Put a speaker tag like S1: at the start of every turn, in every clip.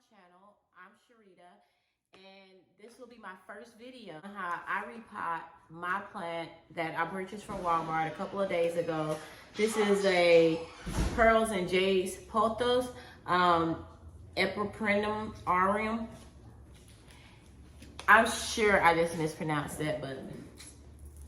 S1: channel. I'm Sharita, and this will be my first video on how I repot my plant that I purchased from Walmart a couple of days ago. This is a Pearls and Jade Pothos, Epipremnum aureum. I'm sure I just mispronounced that, but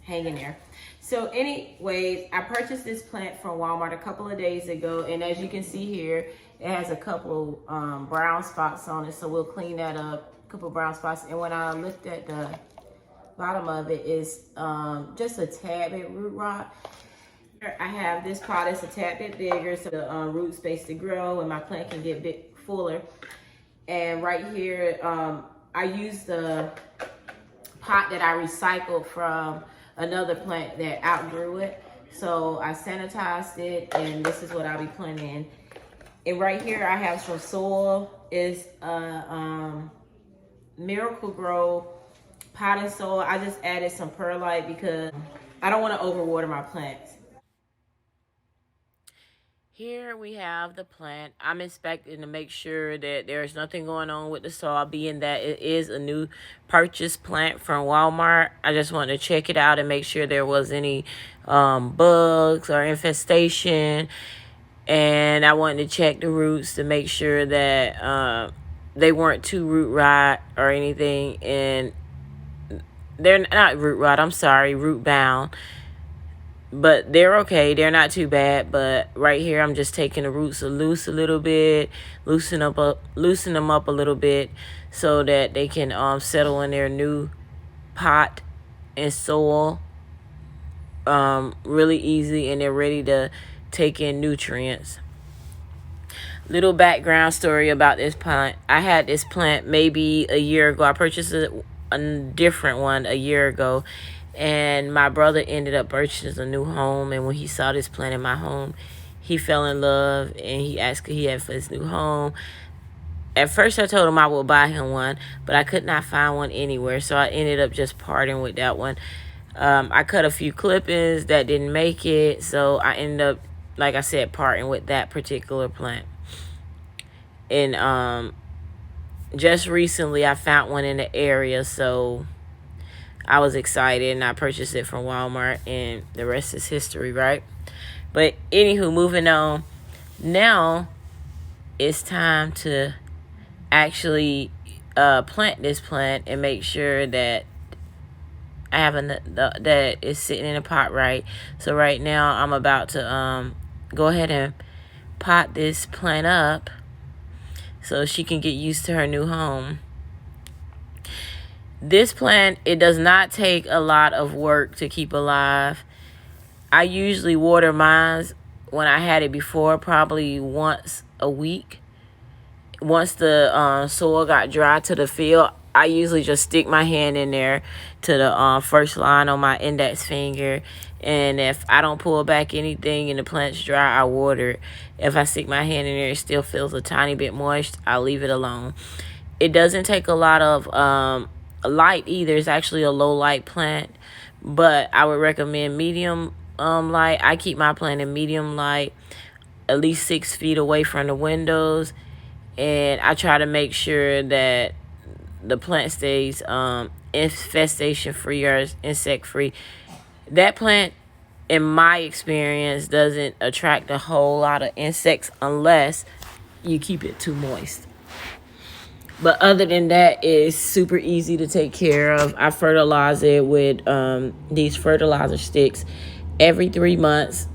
S1: hang in there. So anyways, I purchased this plant from Walmart a couple of days ago, and as you can see here, it has a couple brown spots on it, so we'll clean that up, a couple brown spots. And when I looked at the bottom of it, is just a tad bit root rot. I have this pot that's a tad bit bigger, so the root space to grow and my plant can get a bit fuller. And right here, I used the pot that I recycled from another plant that outgrew it. So I sanitized it, and this is what I'll be planting. And right here I have some soil. It's Miracle Grow potting soil. I just added some perlite because I don't want to overwater my plants. Here we have the plant. I'm inspecting to make sure that there's nothing going on with the soil, being that it is a new purchase plant from Walmart. I just wanted to check it out and make sure there was any bugs or infestation. And I wanted to check the roots to make sure that they weren't too root rot or anything. And they're not root rot, I'm sorry, root bound. But they're okay. They're not too bad. But right here, I'm just taking the roots loose a little bit, loosen them up a little bit, so that they can settle in their new pot and soil really easy, and they're ready to take in nutrients. Little background story about this plant. I had this plant maybe a year ago. I purchased a different one a year ago. And my brother ended up purchasing a new home. And when he saw this plant in my home, he fell in love. And he asked what he had for his new home. At first, I told him I would buy him one, but I could not find one anywhere. So I ended up just parting with that one. I cut a few clippings that didn't make it. So I ended up, like I said, parting with that particular plant. And just recently, I found one in the area. So I was excited, and I purchased it from Walmart, and the rest is history, right? But anywho, moving on. Now it's time to actually plant this plant and make sure that I have that it's sitting in a pot right. So right now I'm about to go ahead and pot this plant up so she can get used to her new home. This plant, it does not take a lot of work to keep alive. I usually water mine when I had it before, probably once a week. Once the soil got dry to the field, I usually just stick my hand in there to the first line on my index finger. And if I don't pull back anything and the plant's dry, I water it. If I stick my hand in there, it still feels a tiny bit moist, I'll leave it alone. It doesn't take a lot of light either. It's actually a low light plant, but I would recommend medium light. I keep my plant in medium light, at least 6 feet away from the windows, and I try to make sure that the plant stays infestation free or insect free. That plant, in my experience, doesn't attract a whole lot of insects unless you keep it too moist. But other than that, it's super easy to take care of. I fertilize it with these fertilizer sticks every 3 months,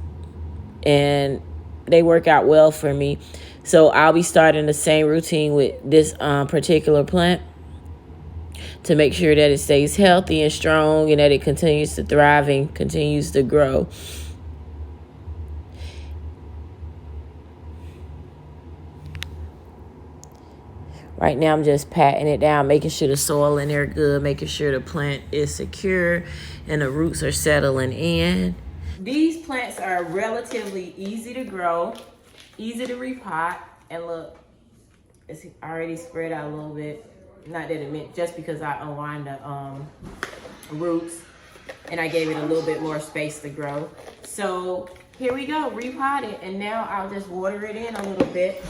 S1: and they work out well for me. So I'll be starting the same routine with this particular plant to make sure that it stays healthy and strong and that it continues to thrive and continues to grow. Right now, I'm just patting it down, making sure the soil in there good, making sure the plant is secure and the roots are settling in. These plants are relatively easy to grow, easy to repot, and look, it's already spread out a little bit. Not that it meant just because I unwind the roots and I gave it a little bit more space to grow. So here we go, repotted, and now I'll just water it in a little bit.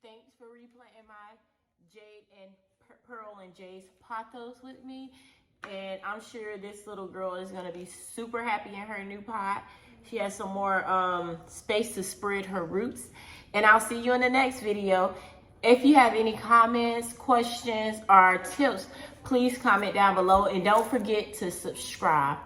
S1: Thanks for replanting my Pearl and Jade Pothos with me. And I'm sure this little girl is gonna be super happy in her new pot. She has some more space to spread her roots. And I'll see you in the next video. If you have any comments, questions, or tips, please comment down below. And don't forget to subscribe.